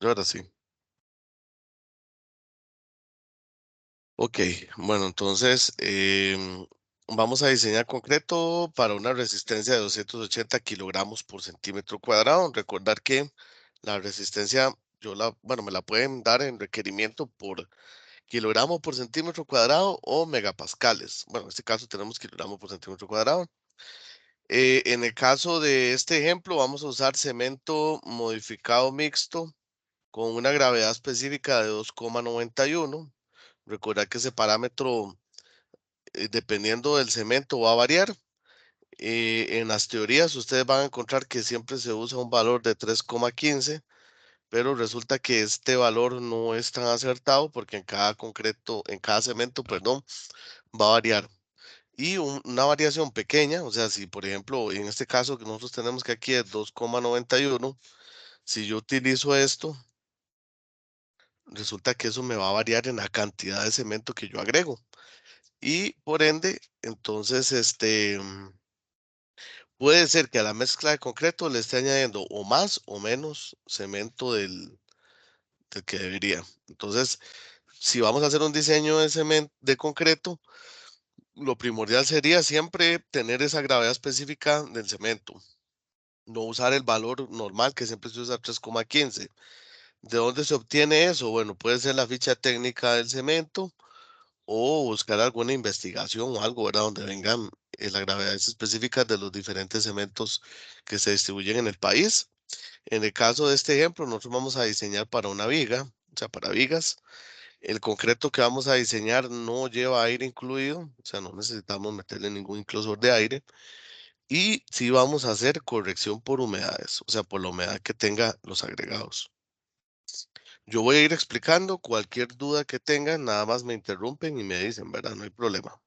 Ahora sí. Ok, bueno, entonces vamos a diseñar concreto para una resistencia de 280 kilogramos por centímetro cuadrado. Recordar que la resistencia, bueno, me la pueden dar en requerimiento por kilogramo por centímetro cuadrado o megapascales. Bueno, en este caso tenemos kilogramo por centímetro cuadrado. En el caso de este ejemplo, vamos a usar cemento modificado mixto con una gravedad específica de 2,91. Recordar que ese parámetro, dependiendo del cemento, va a variar. En las teorías, ustedes van a encontrar que siempre se usa un valor de 3,15, pero resulta que este valor no es tan acertado porque en cada cemento, perdón, va a variar. Y una variación pequeña, o sea, si por ejemplo, en este caso que nosotros tenemos que aquí es 2,91, si yo utilizo esto, resulta que eso me va a variar en la cantidad de cemento que yo agrego. Y por ende, entonces, puede ser que a la mezcla de concreto le esté añadiendo o más o menos cemento del que debería. Entonces, si vamos a hacer un diseño de cemento, de concreto, lo primordial sería siempre tener esa gravedad específica del cemento. No usar el valor normal que siempre se usa 3,15. ¿De dónde se obtiene eso? Bueno, puede ser la ficha técnica del cemento o buscar alguna investigación o algo, ¿verdad? Donde vengan las gravedades específicas de los diferentes cementos que se distribuyen en el país. En el caso de este ejemplo, nosotros vamos a diseñar para una viga, o sea, para vigas. El concreto que vamos a diseñar no lleva aire incluido, o sea, no necesitamos meterle ningún inclusor de aire. Y sí vamos a hacer corrección por humedades, o sea, por la humedad que tenga los agregados. Yo voy a ir explicando cualquier duda que tengan, nada más me interrumpen y me dicen, ¿verdad? No hay problema.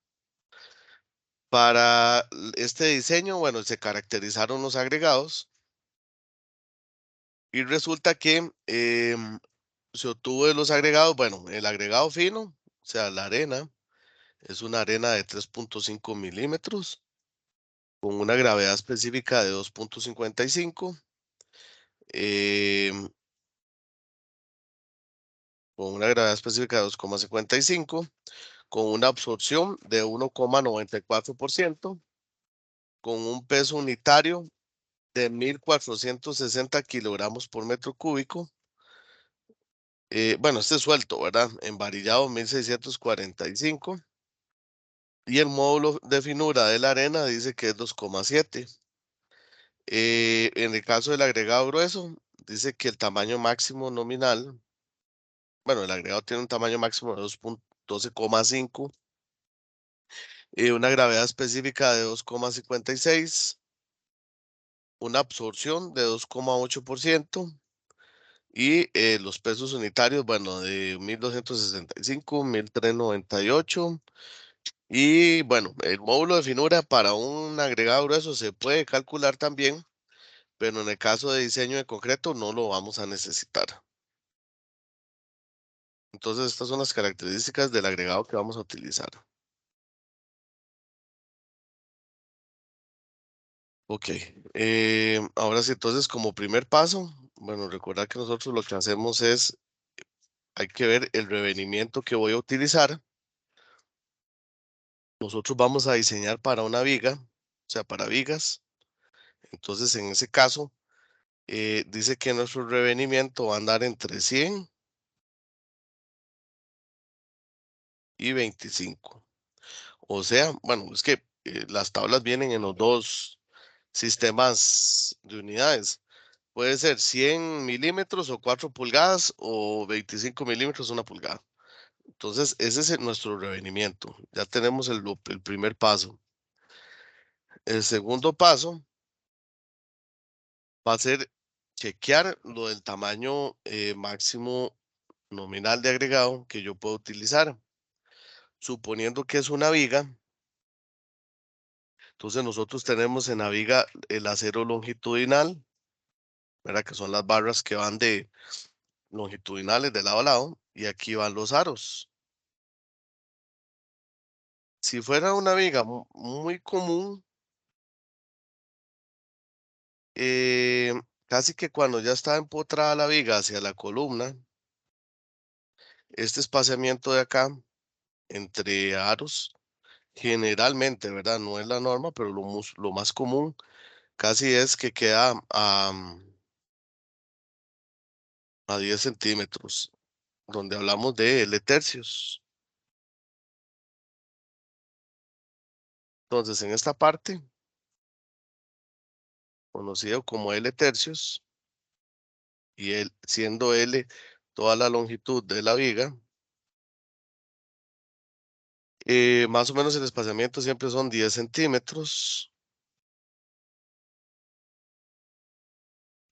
Para este diseño, bueno, se caracterizaron los agregados y resulta que se obtuvo de los agregados, bueno, el agregado fino, o sea, la arena, es una arena de 3,5 milímetros con una gravedad específica de 2,55. em, con una gravedad específica de 2,55, con una absorción de 1,94%, con un peso unitario de 1,460 kilogramos por metro cúbico. Bueno, este es suelto, ¿verdad? Envarillado 1,645. Y el módulo de finura de la arena dice que es 2,7. En el caso del agregado grueso, dice que el tamaño máximo nominal, bueno, el agregado tiene un tamaño máximo de 12,5, una gravedad específica de 2,56, una absorción de 2,8% y los pesos unitarios, bueno, de 1,265, 1,398. Y bueno, el módulo de finura para un agregado grueso se puede calcular también, pero en el caso de diseño de concreto no lo vamos a necesitar. Entonces, estas son las características del agregado que vamos a utilizar. Ok, ahora sí, entonces como primer paso, bueno, recordar que nosotros lo que hacemos es, hay que ver el revenimiento que voy a utilizar. Nosotros vamos a diseñar para una viga, o sea, para vigas. Entonces, en ese caso, dice que nuestro revenimiento va a andar entre 100 y 25. O sea, bueno, es que las tablas vienen en los dos sistemas de unidades. Puede ser 100 milímetros o 4 pulgadas o 25 milímetros, una pulgada. Entonces, ese es nuestro revenimiento. Ya tenemos el primer paso. El segundo paso va a ser chequear lo del tamaño máximo nominal de agregado que yo puedo utilizar. Suponiendo que es una viga, entonces nosotros tenemos en la viga el acero longitudinal, ¿verdad? Que son las barras que van de longitudinales de lado a lado, y aquí van los aros. Si fuera una viga muy común, Casi que cuando ya está empotrada la viga hacia la columna, este espaciamiento de acá entre aros, generalmente, ¿verdad? No es la norma, pero lo más común casi es que queda a 10 centímetros, donde hablamos de L tercios. Entonces, en esta parte, conocido como L tercios, y siendo L toda la longitud de la viga, más o menos el espaciamiento siempre son 10 centímetros,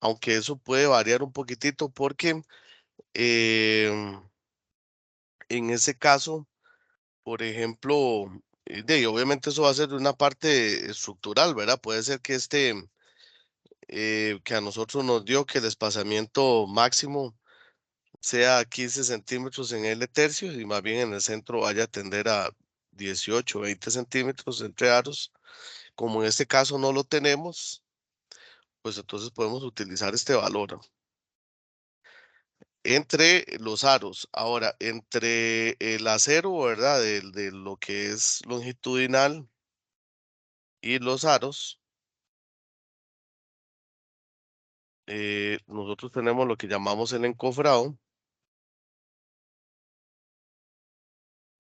aunque eso puede variar un poquitito porque em, en ese caso, por ejemplo, obviamente eso va a ser de una parte estructural, ¿verdad? Puede ser que que a nosotros nos dio que el espaciamiento máximo sea 15 centímetros en L tercios y más bien en el centro vaya a tender a 18, 20 centímetros entre aros. Como en este caso no lo tenemos, pues entonces podemos utilizar este valor entre los aros. Ahora, entre el acero, ¿verdad? De lo que es longitudinal y los aros, nosotros tenemos lo que llamamos el encofrado,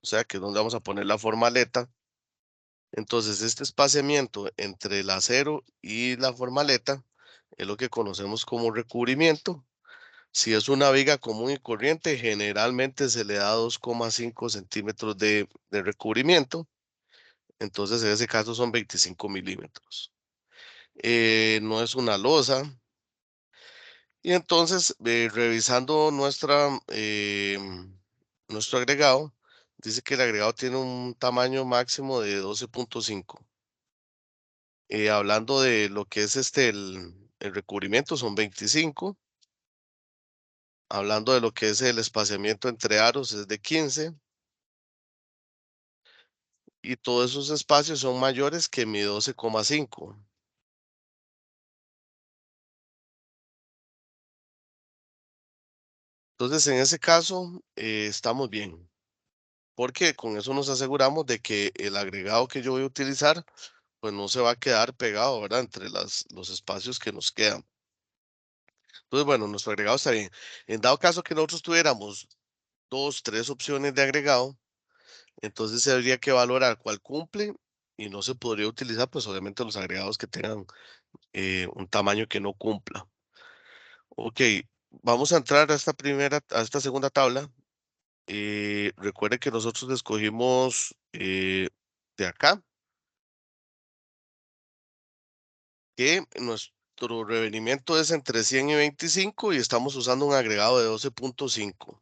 o sea que es donde vamos a poner la formaleta. Entonces, este espaciamiento entre el acero y la formaleta es lo que conocemos como recubrimiento. Si es una viga común y corriente, generalmente se le da 2,5 centímetros de recubrimiento. Entonces, en ese caso son 25 milímetros. No es una losa. Y entonces, revisando nuestro agregado, dice que el agregado tiene un tamaño máximo de 12,5. Hablando de lo que es el recubrimiento, son 25. Hablando de lo que es el espaciamiento entre aros, es de 15. Y todos esos espacios son mayores que mi 12,5. Entonces, en ese caso, estamos bien, porque con eso nos aseguramos de que el agregado que yo voy a utilizar, pues no se va a quedar pegado, ¿verdad? Entre los espacios que nos quedan. Entonces, bueno, nuestro agregado está bien. En dado caso que nosotros tuviéramos dos, tres opciones de agregado, entonces se habría que valorar cuál cumple y no se podría utilizar, pues obviamente los agregados que tengan un tamaño que no cumpla. Ok, vamos a entrar a esta segunda tabla. Recuerde que nosotros escogimos de acá que nuestro revenimiento es entre 100 y 25 y estamos usando un agregado de 12,5.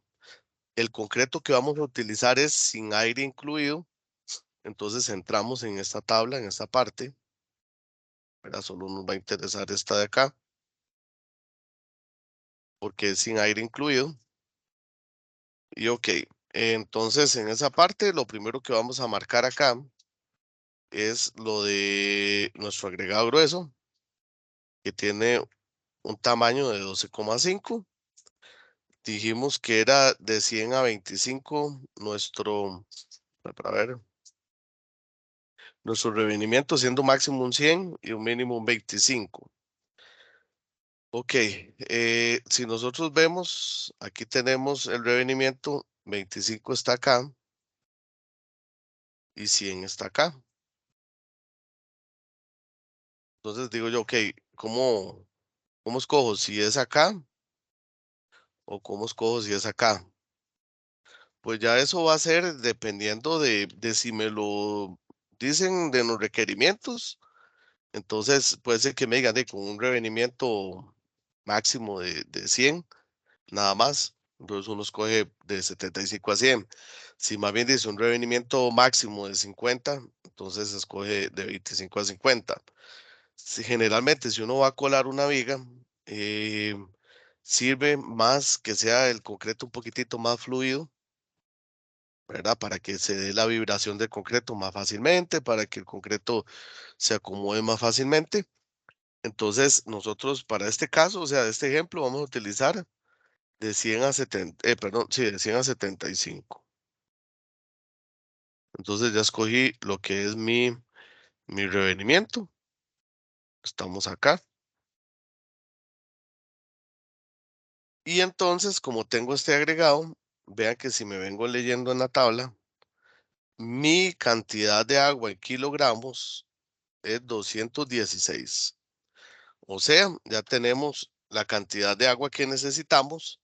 El concreto que vamos a utilizar es sin aire incluido, entonces entramos en esta tabla, en esta parte, ¿verdad? Solo nos va a interesar esta de acá, porque es sin aire incluido. Y ok, entonces en esa parte lo primero que vamos a marcar acá es lo de nuestro agregado grueso, que tiene un tamaño de 12,5. Dijimos que era de 100 a 25 para ver, nuestro revenimiento siendo máximo un 100 y un mínimo un 25. Ok, si nosotros vemos, aquí tenemos el revenimiento, 25 está acá y 100 está acá. Entonces digo yo, ok, ¿cómo escojo si es acá o cómo escojo si es acá? Pues ya eso va a ser dependiendo de si me lo dicen de los requerimientos. Entonces puede ser que me digan con un revenimiento máximo de 100, nada más. Entonces uno escoge de 75 a 100. Si más bien dice un revenimiento máximo de 50, entonces escoge de 25 a 50. Generalmente, si uno va a colar una viga, eh, sirve más que sea el concreto un poquitito más fluido, ¿verdad? Para que se dé la vibración del concreto más fácilmente, para que el concreto se acomode más fácilmente. Entonces, nosotros para este caso, o sea, de este ejemplo, vamos a utilizar de 100 a 70, perdón, sí, de 100 a 75. Entonces ya escogí lo que es mi revenimiento. Estamos acá. Y entonces, como tengo este agregado, vean que si me vengo leyendo en la tabla, mi cantidad de agua en kilogramos es 216. O sea, ya tenemos la cantidad de agua que necesitamos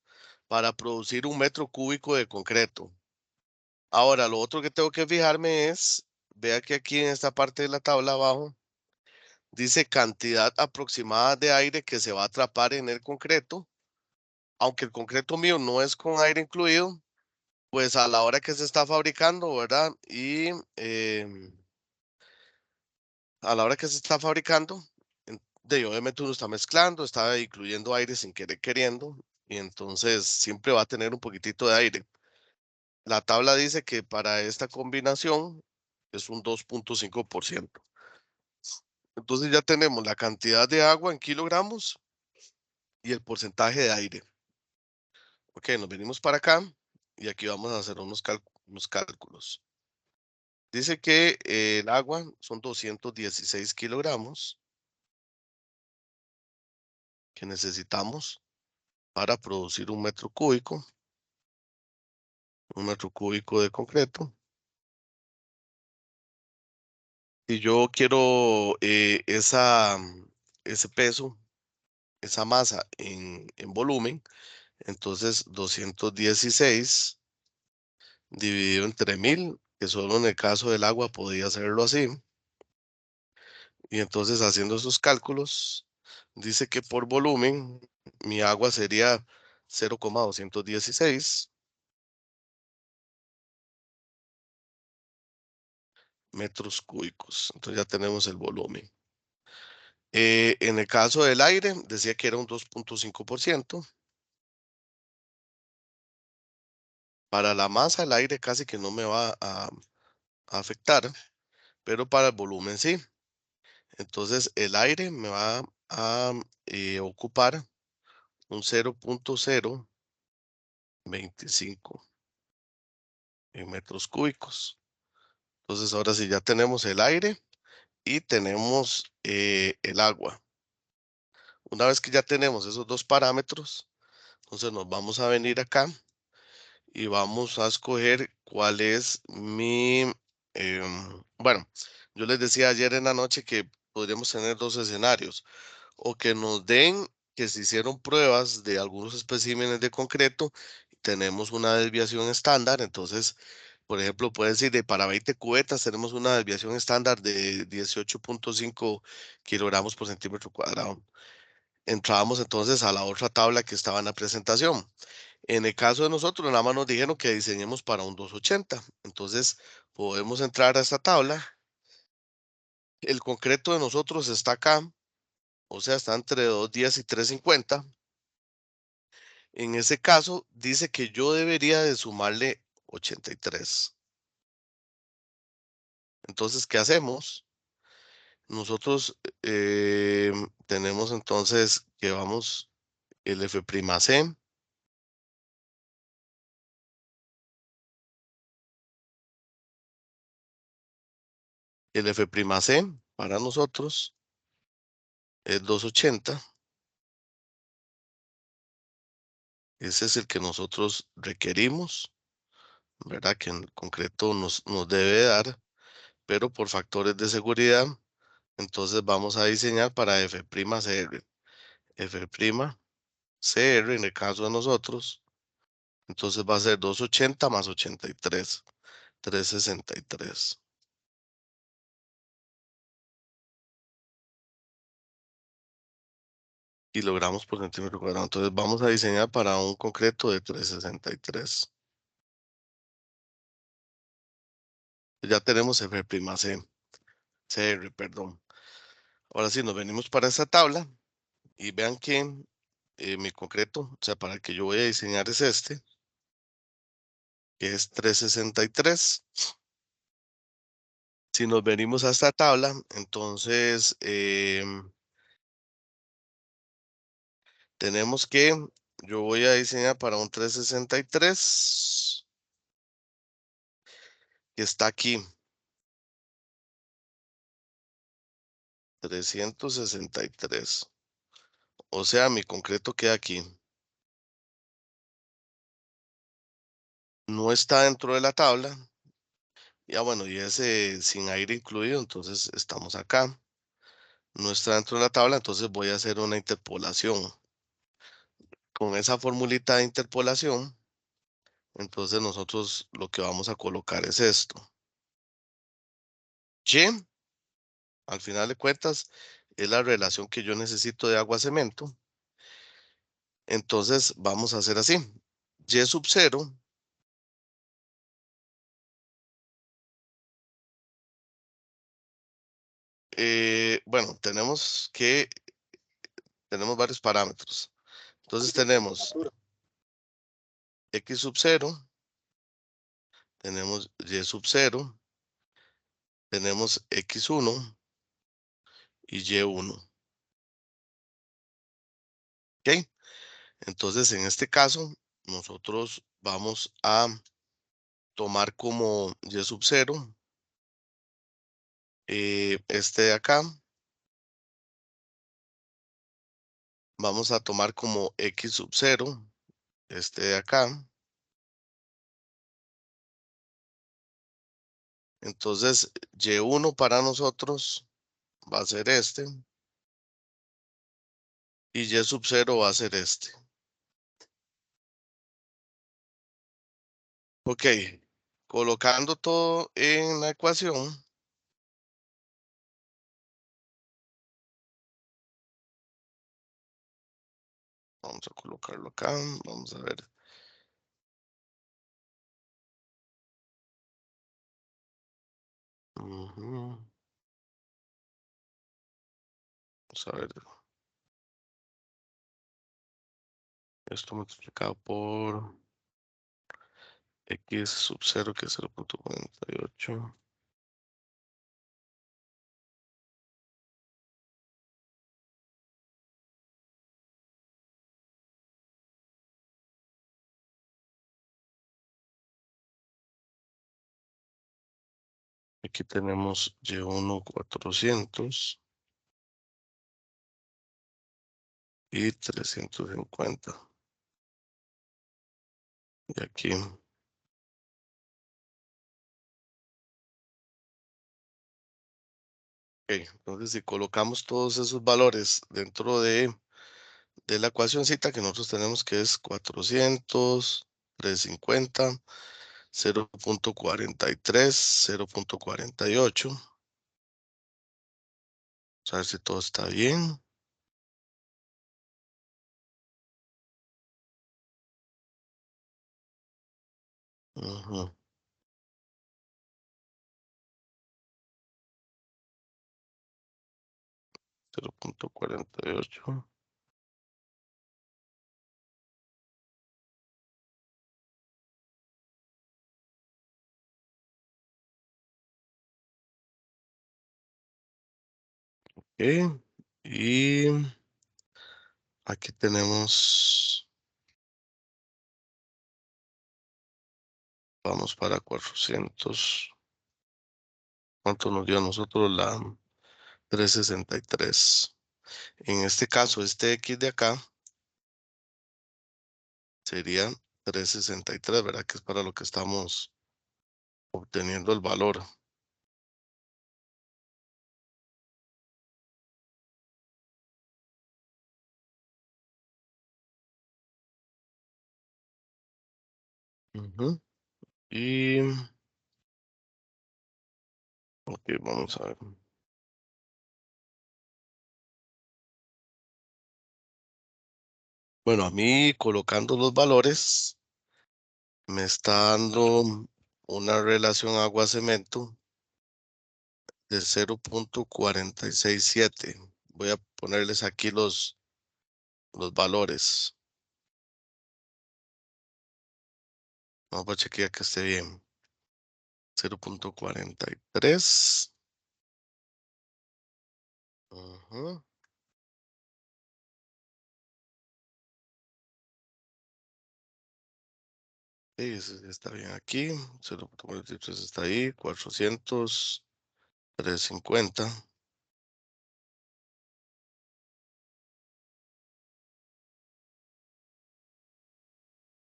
para producir un metro cúbico de concreto. Ahora, lo otro que tengo que fijarme es, vea que aquí en esta parte de la tabla abajo, dice cantidad aproximada de aire que se va a atrapar en el concreto. Aunque el concreto mío no es con aire incluido, pues a la hora que se está fabricando, ¿verdad? Y a la hora que se está fabricando, obviamente uno está mezclando, está incluyendo aire sin querer queriendo, y entonces siempre va a tener un poquitito de aire. La tabla dice que para esta combinación es un 2.5%. Entonces ya tenemos la cantidad de agua en kilogramos y el porcentaje de aire. Ok, nos venimos para acá y aquí vamos a hacer unos cálculos. Dice que el agua son 216 kilogramos que necesitamos para producir un metro cúbico de concreto. Y yo quiero ese peso, esa masa en volumen. Entonces, 216 dividido entre 1000, que solo en el caso del agua podría hacerlo así. Y entonces, haciendo esos cálculos, dice que por volumen, mi agua sería 0,216 metros cúbicos. Entonces ya tenemos el volumen. En el caso del aire, decía que era un 2.5%. Para la masa, el aire casi que no me va a afectar, pero para el volumen sí. Entonces el aire me va a ocupar un 0.025 en metros cúbicos. Entonces ahora sí ya tenemos el aire y tenemos el agua. Una vez que ya tenemos esos dos parámetros, entonces nos vamos a venir acá y vamos a escoger cuál es bueno, yo les decía ayer en la noche que podríamos tener dos escenarios, o que nos den que se hicieron pruebas de algunos especímenes de concreto, tenemos una desviación estándar. Entonces, por ejemplo, puede decir de para 20 cubetas tenemos una desviación estándar de 18.5 kilogramos por centímetro cuadrado. Entrábamos entonces a la otra tabla que estaba en la presentación. En el caso de nosotros, nada más nos dijeron que diseñemos para un 280. Entonces, podemos entrar a esta tabla. El concreto de nosotros está acá, o sea, está entre 210 y 350. En ese caso, dice que yo debería de sumarle 83. Entonces, ¿qué hacemos? Nosotros tenemos entonces que vamos el F'C, el F'C para nosotros es 280. Ese es el que nosotros requerimos, ¿verdad? Que en concreto nos debe dar, pero por factores de seguridad, entonces vamos a diseñar para F'Cr. F'Cr en el caso de nosotros, entonces va a ser 280 más 83, 363 kilogramos por centímetro cuadrado. Entonces vamos a diseñar para un concreto de 363. Ya tenemos Cr, perdón. Ahora sí, nos venimos para esta tabla y vean que mi concreto, o sea, para el que yo voy a diseñar es este, que es 363. Si nos venimos a esta tabla, entonces Tenemos que, yo voy a diseñar para un 363 que está aquí, 363. O sea, mi concreto queda aquí. No está dentro de la tabla. Ya bueno, y ese sin aire incluido, entonces estamos acá. No está dentro de la tabla, entonces voy a hacer una interpolación. Con esa formulita de interpolación, entonces nosotros lo que vamos a colocar es esto. Y, al final de cuentas, es la relación que yo necesito de agua-cemento. Entonces vamos a hacer así. Y sub 0, bueno, tenemos varios parámetros. Entonces tenemos x sub 0, tenemos y sub 0, tenemos x1 y y1. ¿Ok? Entonces, en este caso, nosotros vamos a tomar como y sub 0 este de acá. Vamos a tomar como x sub 0 este de acá. Entonces, y1 para nosotros va a ser este y y sub 0 va a ser este. Ok, colocando todo en la ecuación, vamos a colocarlo acá, vamos a ver. Ujú, vamos a ver, esto multiplicado por x sub 0 que es 0.48. Aquí tenemos y1 400 y 350. Y aquí, ok, entonces si colocamos todos esos valores dentro de la ecuacióncita que nosotros tenemos que es 400, 350, 0.43, 0.48. Vamos a ver si todo está bien. Ujú, 0.48. Ok, y aquí tenemos, vamos para 400. ¿Cuánto nos dio a nosotros la 363? En este caso, este X de acá sería 363, ¿verdad? Que es para lo que estamos obteniendo el valor. Ujú. Y, ok, vamos a ver. Bueno, a mí colocando los valores me está dando una relación agua-cemento de 0.467. Voy a ponerles aquí los valores. Vamos a chequear que esté bien. 0.43. Ujú. ese está bien aquí. 0.43 está ahí. 400, 350.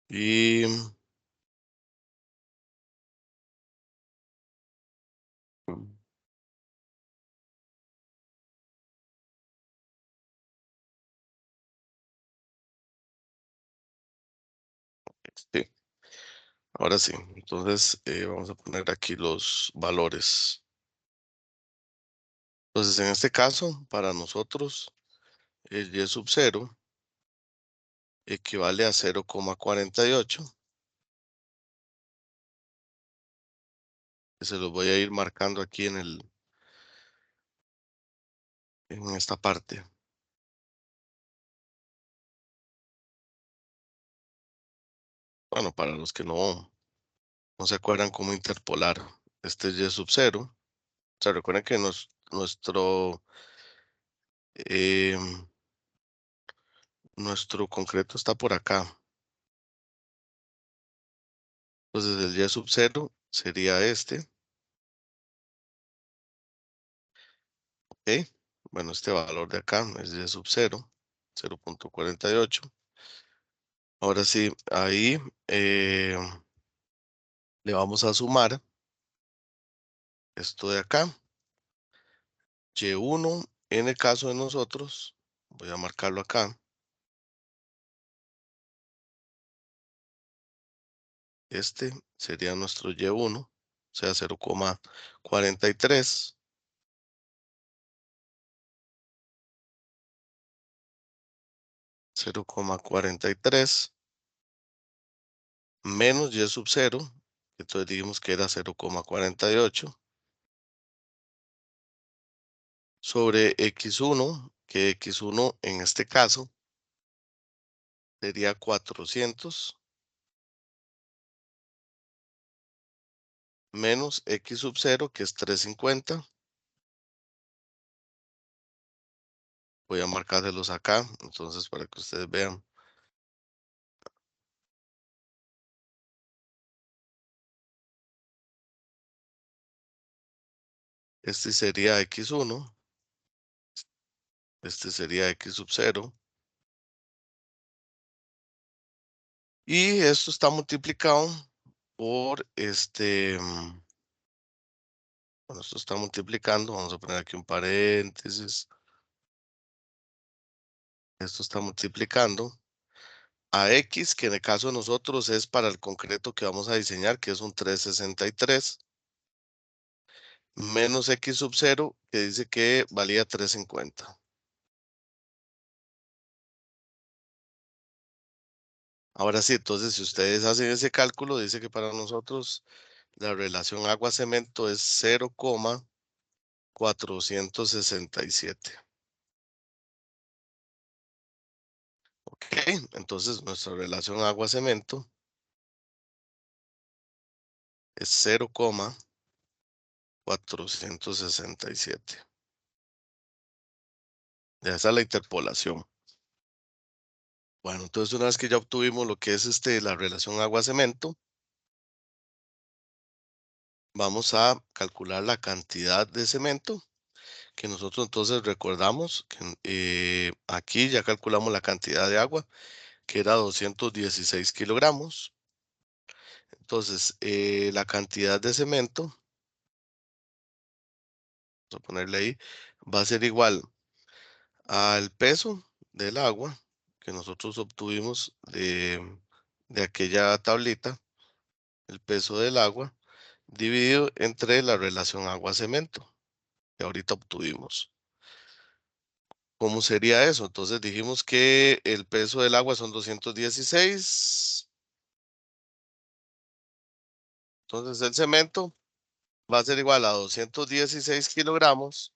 Y sí, ahora sí. Entonces vamos a poner aquí los valores. Entonces, en este caso, para nosotros, el y sub 0 equivale a 0,48. Se los voy a ir marcando aquí en esta parte. Bueno, para los que no se acuerdan cómo interpolar este y sub 0. Se recuerden que em, nuestro concreto está por acá. Entonces el y sub 0 sería este. ¿Ok? Bueno, este valor de acá es y sub 0, 0.48. Ahora sí, ahí le vamos a sumar esto de acá. Y1, en el caso de nosotros, voy a marcarlo acá. Este sería nuestro Y1, o sea, 0,43. 0,43 menos y sub 0, entonces dijimos que era 0,48 sobre x1, que x1 en este caso sería 400 menos x sub 0, que es 350. Voy a marcárselos acá, entonces para que ustedes vean. Este sería x1, este sería x sub 0. Y esto está multiplicado por bueno, esto está multiplicando, vamos a poner aquí un paréntesis. Esto está multiplicando a X, que en el caso de nosotros es para el concreto que vamos a diseñar, que es un 363, menos X sub 0, que dice que valía 350. Ahora sí, entonces si ustedes hacen ese cálculo, dice que para nosotros la relación agua-cemento es 0,467. Ok, entonces nuestra relación agua-cemento es 0,467. Ya esa es la interpolación. Bueno, entonces una vez que ya obtuvimos lo que es la relación agua-cemento, vamos a calcular la cantidad de cemento que nosotros entonces recordamos que aquí ya calculamos la cantidad de agua, que era 216 kilogramos. Entonces, la cantidad de cemento, vamos a ponerle ahí, va a ser igual al peso del agua que nosotros obtuvimos de aquella tablita, el peso del agua, dividido entre la relación agua-cemento que ahorita obtuvimos. ¿Cómo sería eso? Entonces dijimos que el peso del agua son 216. Entonces el cemento va a ser igual a 216 kilogramos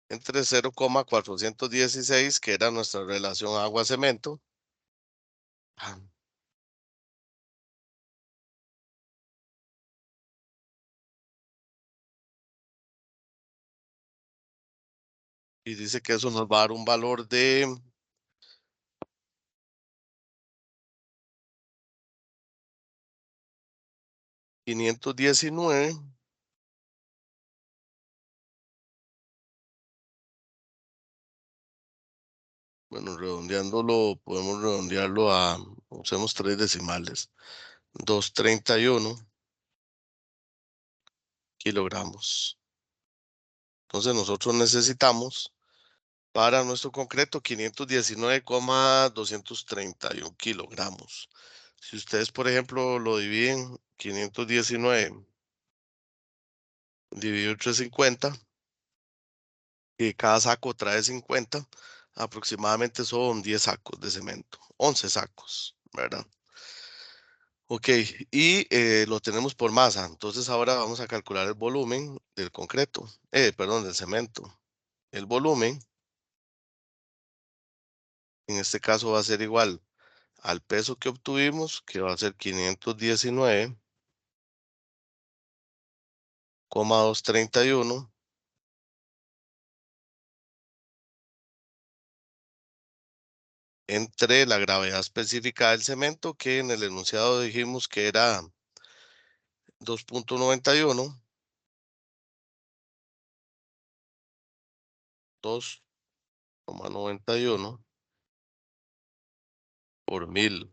entre 0,416, que era nuestra relación agua-cemento. Ah, Y dice que eso nos va a dar un valor de 519. Bueno, redondeándolo, podemos redondearlo a, usemos tres decimales, 231 kilogramos. Entonces nosotros necesitamos para nuestro concreto 519,231 kilogramos. Si ustedes, por ejemplo, lo dividen 519 dividido entre 50, y cada saco trae 50, aproximadamente son 10 sacos de cemento, 11 sacos, ¿verdad? Ok, y lo tenemos por masa. Entonces ahora vamos a calcular el volumen del concreto, perdón, del cemento. El volumen, en este caso, va a ser igual al peso que obtuvimos, que va a ser 519,231 entre la gravedad específica del cemento, que en el enunciado dijimos que era 2.91, 2,91 por 1000.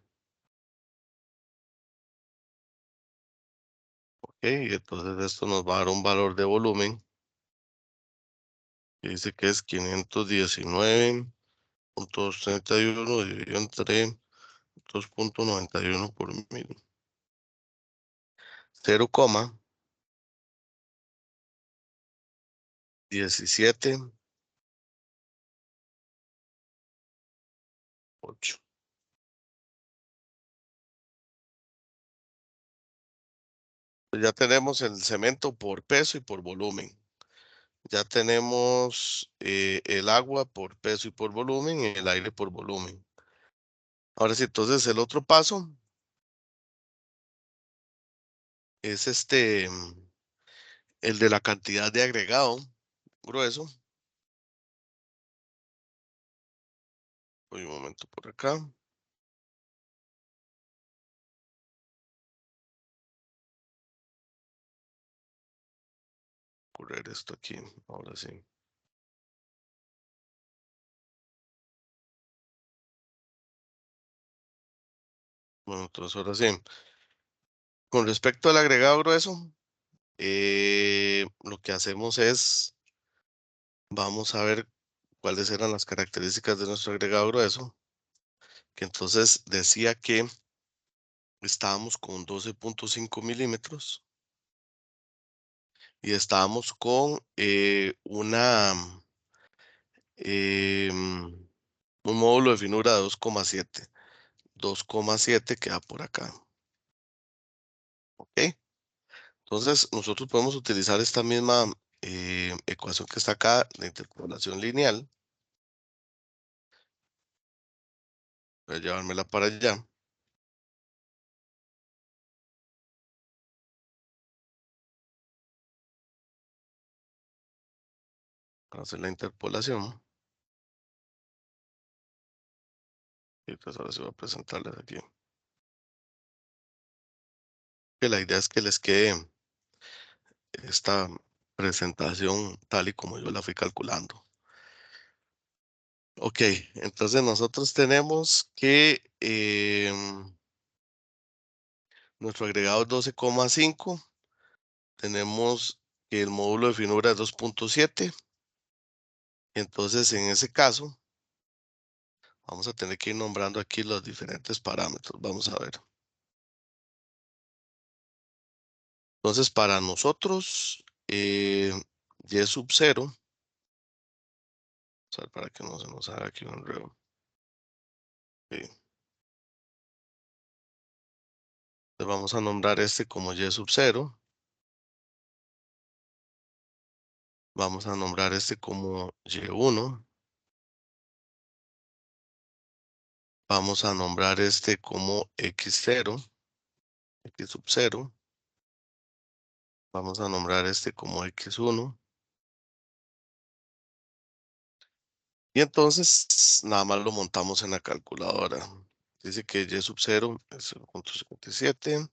Ok, y entonces esto nos va a dar un valor de volumen que dice que es 519,231 dividido entre 2.91 por 1000. 0,178. Ya tenemos el cemento por peso y por volumen. Ya tenemos el agua por peso y por volumen y el aire por volumen. Ahora sí, entonces el otro paso es el de la cantidad de agregado grueso. Voy un momento por acá. Correr esto aquí. Ahora sí. Bueno, entonces ahora sí. Con respecto al agregado grueso, lo que hacemos es, vamos a ver cuáles eran las características de nuestro agregado grueso, que entonces decía que estábamos con 12.5 milímetros y estábamos con em, un módulo de finura de 2,7. 2,7 queda por acá. ¿Ok? Entonces, nosotros podemos utilizar esta misma ecuación que está acá, de interpolación lineal. Voy a llevármela para allá, para hacer la interpolación. Y pues ahora sí voy a presentarles aquí. Que la idea es que les quede esta presentación tal y como yo la fui calculando. Ok, entonces nosotros tenemos que nuestro agregado es 12,5. Tenemos que el módulo de finura es 2.7. Entonces, en ese caso, vamos a tener que ir nombrando aquí los diferentes parámetros. Vamos a ver. Entonces, para nosotros, y sub 0, para que no se nos haga aquí un enredo. Ok. Le vamos a nombrar este como y sub 0. Vamos a nombrar este como y1. Vamos a nombrar este como x0, x sub 0. Vamos a nombrar este como x1. Y entonces nada más lo montamos en la calculadora. Dice que y sub 0 es 0.57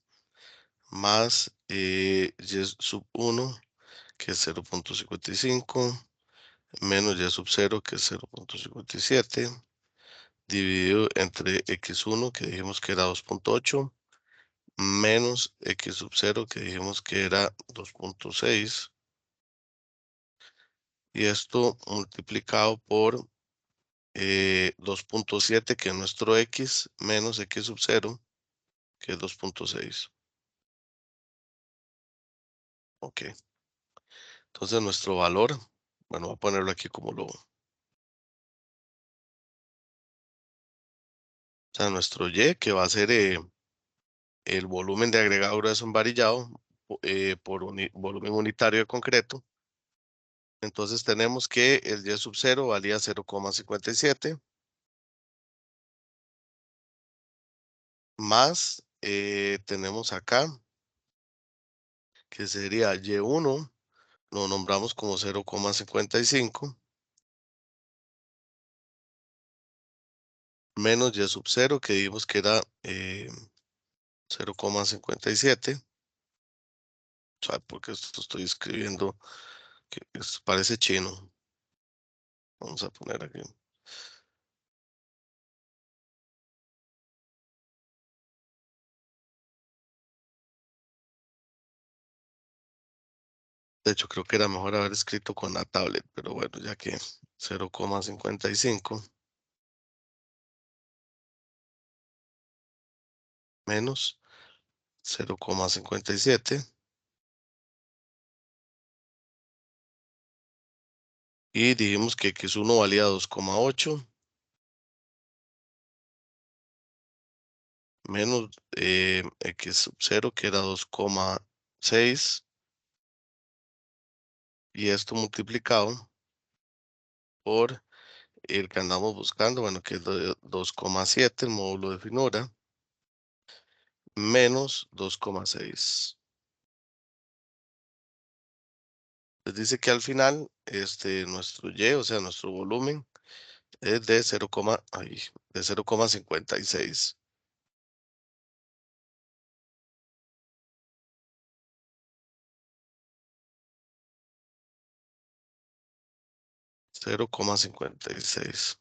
más y sub 1, que es 0.55, menos y sub 0, que es 0.57, dividido entre x1, que dijimos que era 2.8, menos x sub 0, que dijimos que era 2.6, y esto multiplicado por 2.7, que es nuestro x, menos x sub 0, que es 2.6. Ok, entonces nuestro valor, bueno, voy a ponerlo aquí como lo, o sea, nuestro y, que va a ser el volumen de agregado grueso envarillado por volumen unitario de concreto. Entonces tenemos que el y sub 0 valía 0,57 más tenemos acá que sería y1, lo nombramos como 0,55 menos y sub 0, que dijimos que era 0,57. ¿Sabe por qué esto estoy escribiendo? Que parece chino. Vamos a poner aquí. De hecho, creo que era mejor haber escrito con la tablet, pero bueno, ya que 0,55 menos 0,57 y dijimos que x1 valía 2,8 menos x sub 0, que era 2,6, y esto multiplicado por el que andamos buscando, bueno, que es 2,7, el módulo de finura, menos 2,6. Les dice que al final, nuestro y, o sea, nuestro volumen, es de 0,56. 0,56.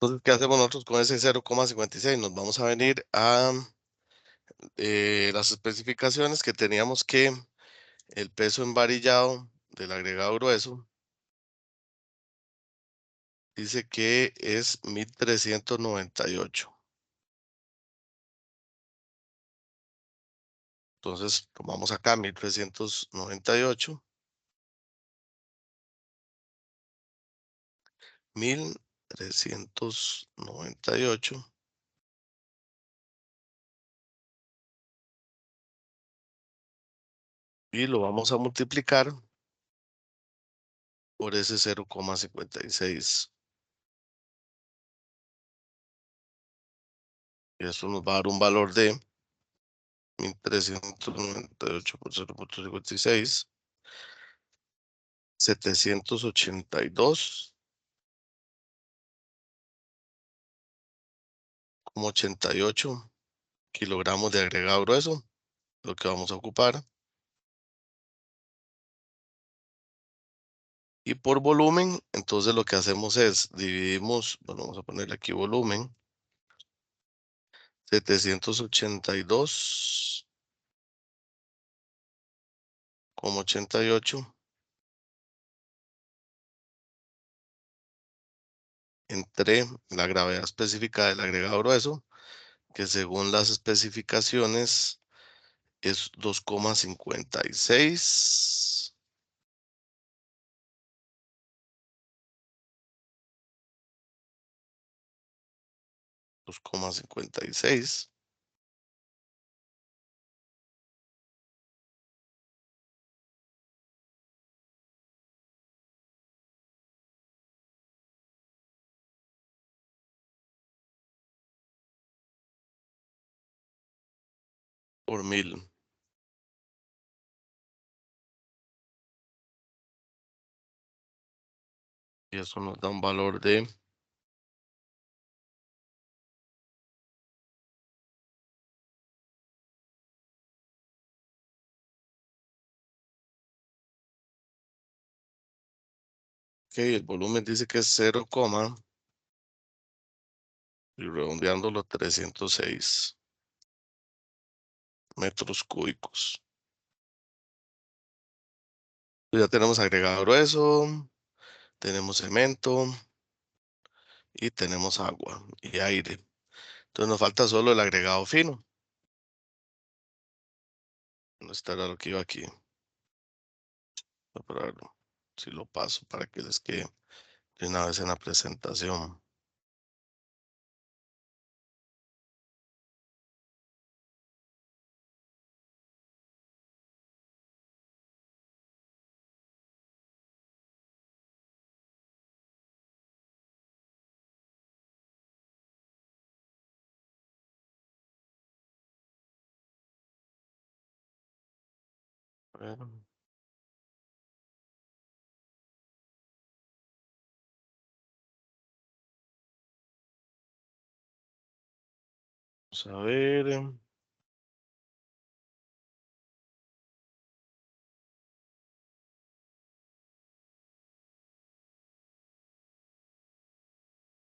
Entonces, ¿qué hacemos nosotros con ese 0,56? Nos vamos a venir a las especificaciones, que teníamos que el peso envarillado del agregado grueso dice que es 1398. Entonces, tomamos acá 1398, 1398, y lo vamos a multiplicar por ese 0,56. Y eso nos va a dar un valor de 1398 por 0,56, 782,88 kilogramos de agregado grueso, lo que vamos a ocupar. Y por volumen, entonces lo que hacemos es dividimos, bueno, vamos a ponerle aquí volumen, 782,88 entre la gravedad específica del agregado grueso, que según las especificaciones es 2,56. 2,56 por 1000. y eso nos da un valor de, ok, el volumen dice que es 0, y redondeándolo 306 metros cúbicos. Ya tenemos agregado grueso, tenemos cemento y tenemos agua y aire. Entonces nos falta solo el agregado fino. Esto era lo que iba aquí. Voy a probarlo. Si lo paso para que les quede de una vez en la presentación. A ver, vamos a ver.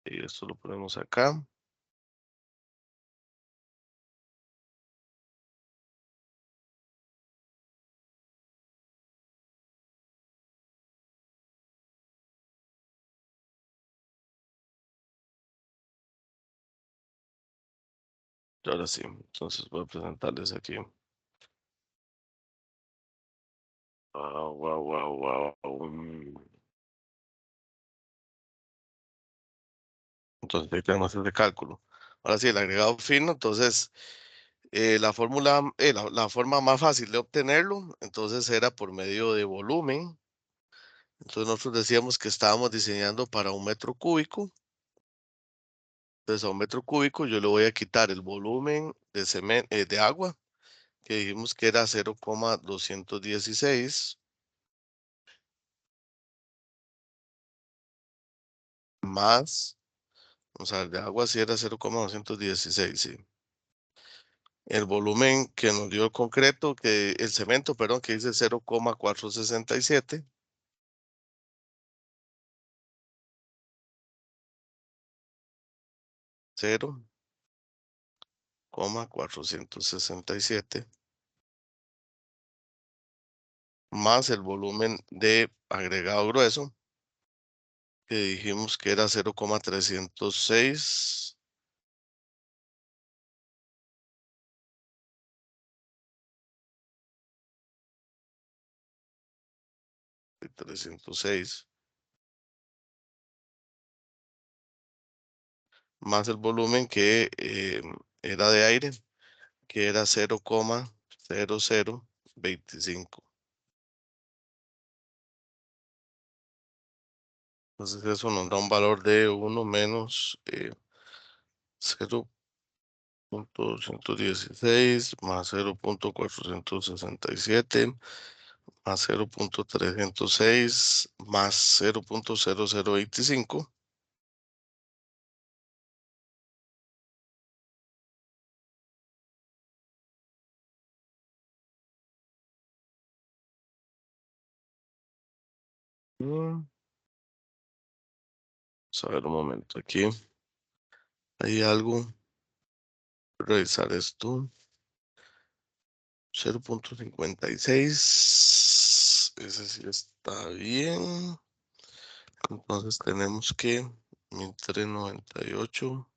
Y esto lo ponemos acá. Y ahora sí, entonces voy a presentarles aquí. Wow, wow, wow, wow. Entonces ahí tenemos ese cálculo. Ahora sí, el agregado fino, entonces la fórmula, la forma más fácil de obtenerlo, entonces era por medio de volumen. Entonces nosotros decíamos que estábamos diseñando para un metro cúbico. Entonces a un metro cúbico yo le voy a quitar el volumen de de agua, que dijimos que era 0,216 más, vamos a ver, de agua sí era 0,216, sí. El volumen que nos dio el concreto, que el cemento, perdón, que dice 0,467, 0,467, más el volumen de agregado grueso, que dijimos que era 0,306, 306, más el volumen que era de aire, que era 0,0025. Entonces eso nos da un valor de 1 menos 0,216 más 0,467 más 0,306 más 0,0025. Mm, Vamos a ver un momento aquí. Hay algo. Revisar esto. 0,56. Ese sí está bien. Entonces tenemos que 1398,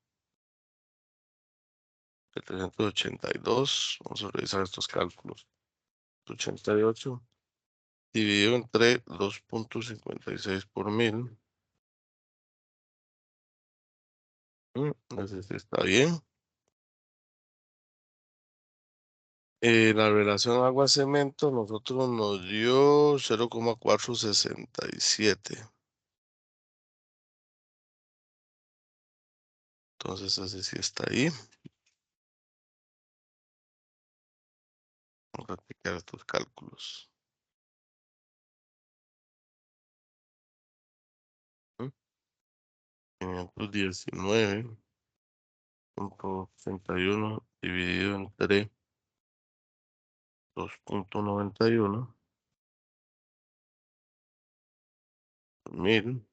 382. Vamos a revisar estos cálculos. 88 dividido entre 2,56 por 1000. Ese sí está bien. La relación agua-cemento nosotros nos dio 0,467. Entonces ese sí está ahí. Vamos a aplicar estos cálculos. 519.81 dividido entre 2.91 mil.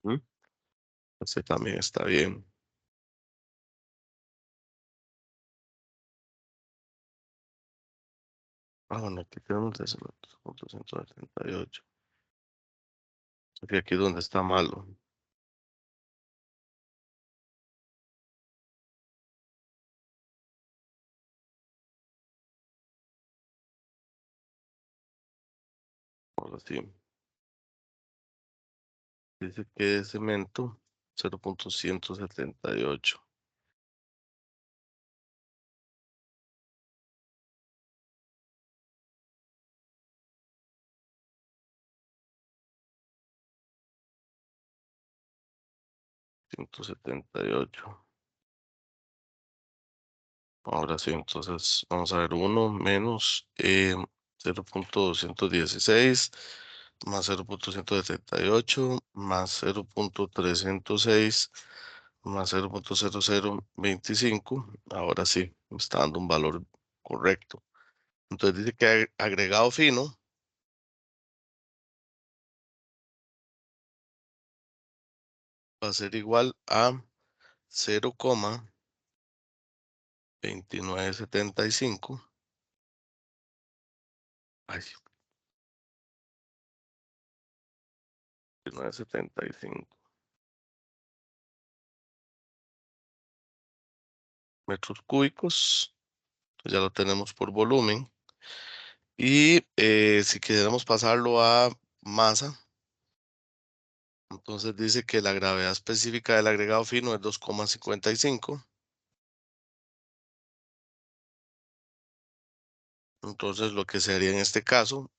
¿Mm? Ese también está bien. Ah, bueno, aquí tenemos 19.178. Aquí, aquí es donde está malo. Ahora sí. Dice que es cemento 0.178. 178. Ahora sí, entonces vamos a ver uno menos 0.216 más 0.178 más 0.306 más 0.0025. Ahora sí, me está dando un valor correcto. Entonces dice que agregado fino va a ser igual a 0,2975. Ay, 2975 metros cúbicos. Ya lo tenemos por volumen. Y si quisiéramos pasarlo a masa, entonces dice que la gravedad específica del agregado fino es 2,55. Entonces lo que se haría en este caso,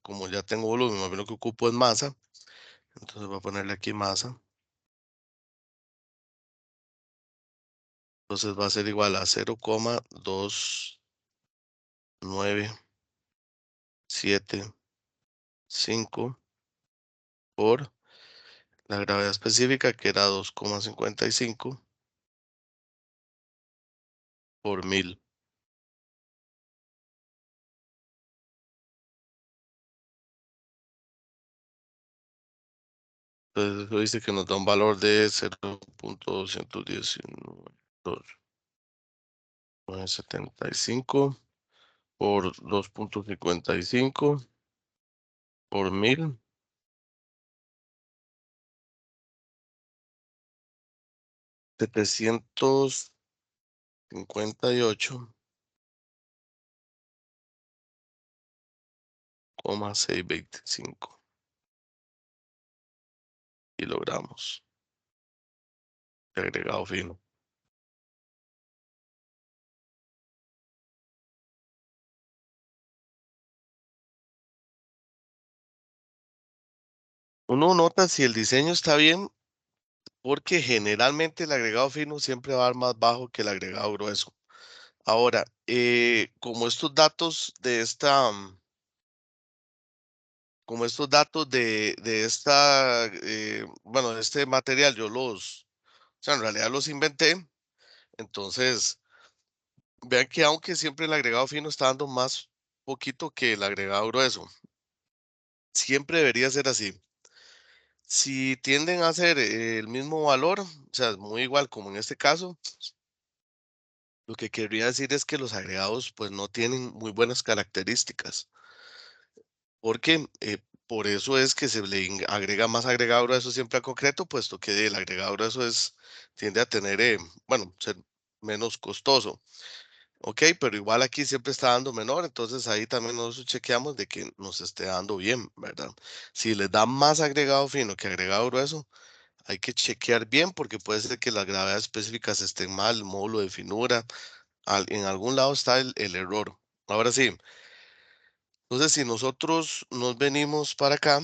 como ya tengo volumen, más bien lo que ocupo es masa, entonces voy a ponerle aquí masa. Entonces va a ser igual a 0,2975 por la gravedad específica, que era 2,55 por 1000. Entonces eso dice que nos da un valor de 0.219. 975 por 2.55 por 1000. 758,625 kilogramos de agregado fino. Uno nota si el diseño está bien, porque generalmente el agregado fino siempre va a dar más bajo que el agregado grueso. Ahora, como estos datos de esta, como estos datos de esta, bueno, de este material, o sea, en realidad los inventé. Entonces, vean que aunque siempre el agregado fino está dando más poquito que el agregado grueso, siempre debería ser así. Si tienden a hacer el mismo valor, o sea, es muy igual como en este caso, lo que querría decir es que los agregados pues no tienen muy buenas características, porque por eso es que se le agrega más agregado grueso siempre al concreto, puesto que el agregado grueso tiende a tener, bueno, ser menos costoso. Ok, pero igual aquí siempre está dando menor, entonces ahí también nosotros chequeamos de que nos esté dando bien, ¿verdad? Si les da más agregado fino que agregado grueso, hay que chequear bien porque puede ser que las gravedades específicas estén mal, el módulo de finura, en algún lado está el error. Ahora sí, entonces si nosotros nos venimos para acá,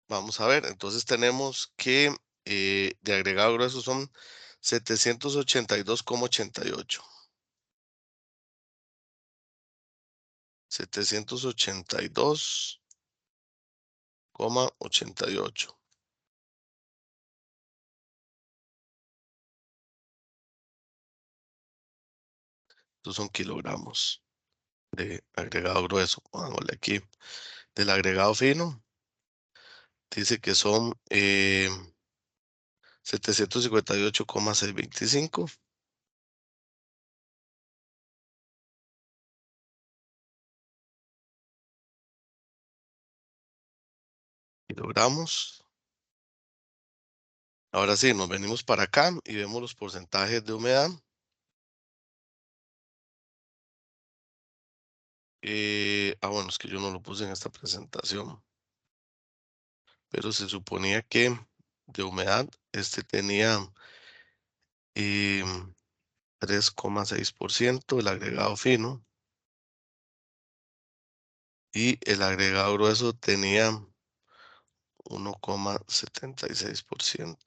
vamos a ver, entonces tenemos que de agregado grueso son 782,88. 782 81,88. Estos son kilogramos de agregado grueso. Pongámosle aquí. Del agregado fino, dice que son 758,625 kilogramos. Ahora sí, nos venimos para acá y vemos los porcentajes de humedad. Bueno, es que yo no lo puse en esta presentación, pero se suponía que de humedad este tenía 3,6% el agregado fino y el agregado grueso tenía 1,76%.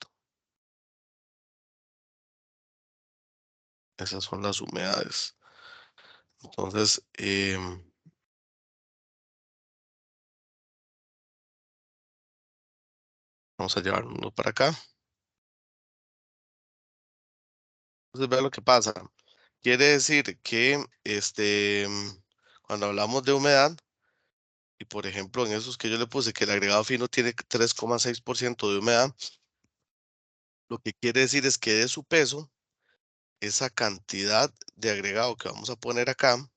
Esas son las humedades. Entonces, vamos a llevarlo para acá. Entonces, vea lo que pasa. Quiere decir que cuando hablamos de humedad, y por ejemplo, en esos que yo le puse que el agregado fino tiene 3,6% de humedad, lo que quiere decir es que de su peso, esa cantidad de agregado que vamos a poner acá, o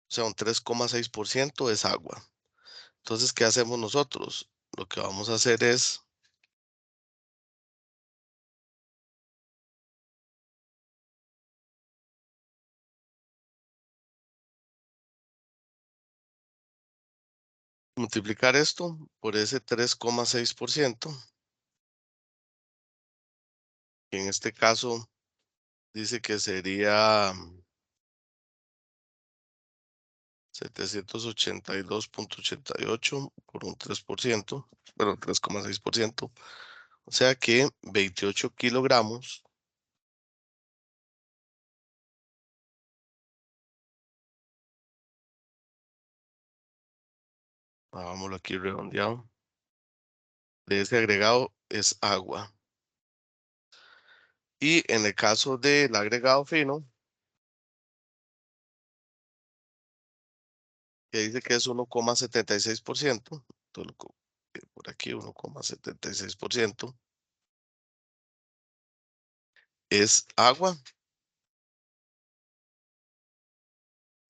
sea, un 3,6% es agua. Entonces, ¿qué hacemos nosotros? Lo que vamos a hacer es multiplicar esto por ese 3,6%, que en este caso dice que sería 782,88 por un 3%, pero 3,6%, o sea que 28 kilogramos hagámoslo aquí redondeado, de ese agregado es agua. Y en el caso del agregado fino, que dice que es 1,76%, entonces por aquí 1,76% es agua.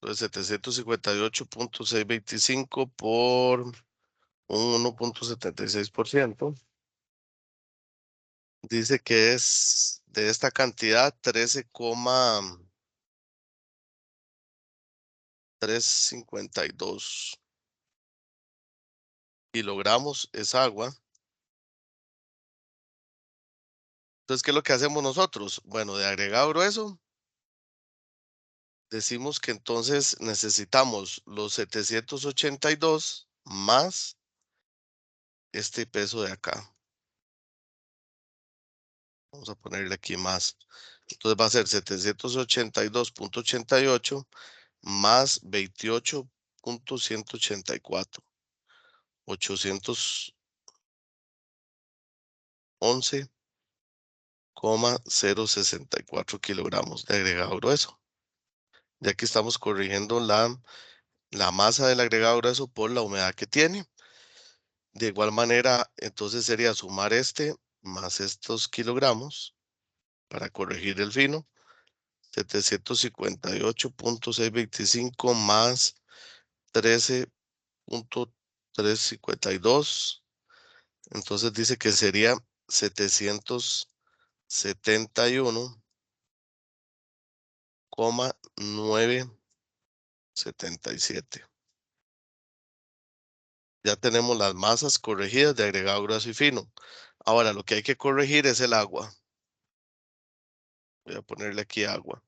Entonces 758,625 por un 1,76%. Dice que es de esta cantidad 13,352 kilogramos es agua. Entonces, ¿qué es lo que hacemos nosotros? Bueno, de agregado grueso, decimos que entonces necesitamos los 782 más este peso de acá. Vamos a ponerle aquí más. Entonces va a ser 782,88 más 28,184. 811,064 kilogramos de agregado grueso. Ya que estamos corrigiendo la masa del agregado grueso por la humedad que tiene. De igual manera, entonces sería sumar este más estos kilogramos para corregir el fino. 758,625 más 13,352. Entonces dice que sería 771,977. Ya tenemos las masas corregidas de agregado grueso y fino. Ahora lo que hay que corregir es el agua. Voy a ponerle aquí agua.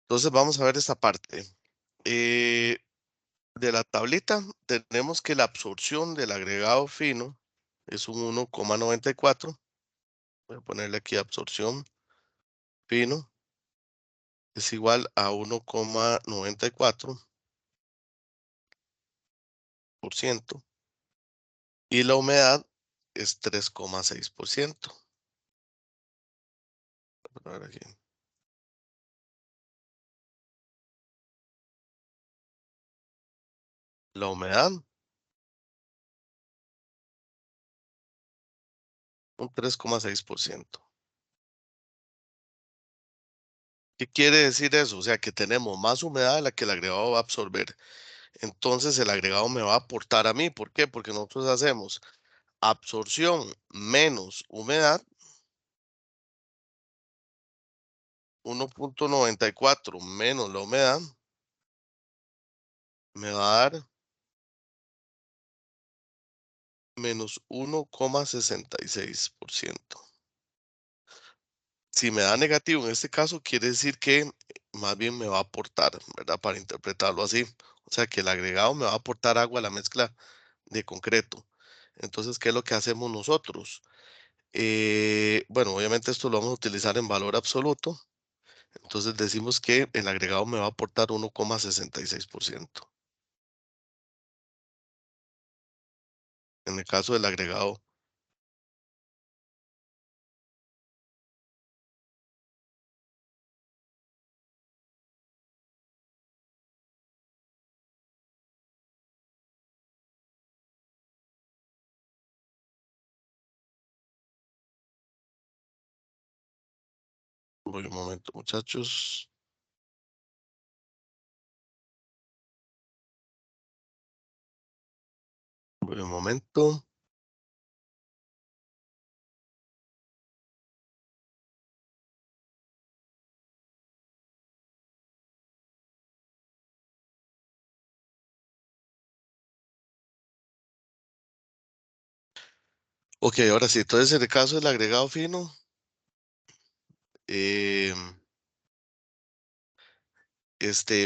Entonces vamos a ver esta parte. Eh, de la tablita tenemos que la absorción del agregado fino es un 1,94. Voy a ponerle aquí absorción fino es igual a 1,94. por ciento y la humedad es 3,6%. A ver aquí. La humedad, un 3,6%. ¿Qué quiere decir eso? O sea, que tenemos más humedad de la que el agregado va a absorber. Entonces, el agregado me va a aportar a mí. ¿Por qué? Porque nosotros hacemos absorción menos humedad, 1,94 menos la humedad, me va a dar menos 1,66%. Si me da negativo en este caso, quiere decir que más bien me va a aportar, ¿verdad? Para interpretarlo así. O sea, que el agregado me va a aportar agua a la mezcla de concreto. Entonces, ¿qué es lo que hacemos nosotros? Bueno, obviamente esto lo vamos a utilizar en valor absoluto. Entonces decimos que el agregado me va a aportar 1,66%. En el caso del agregado. Voy un momento, muchachos. Voy un momento. Ok, ahora sí. Entonces, en el caso del agregado fino, eh,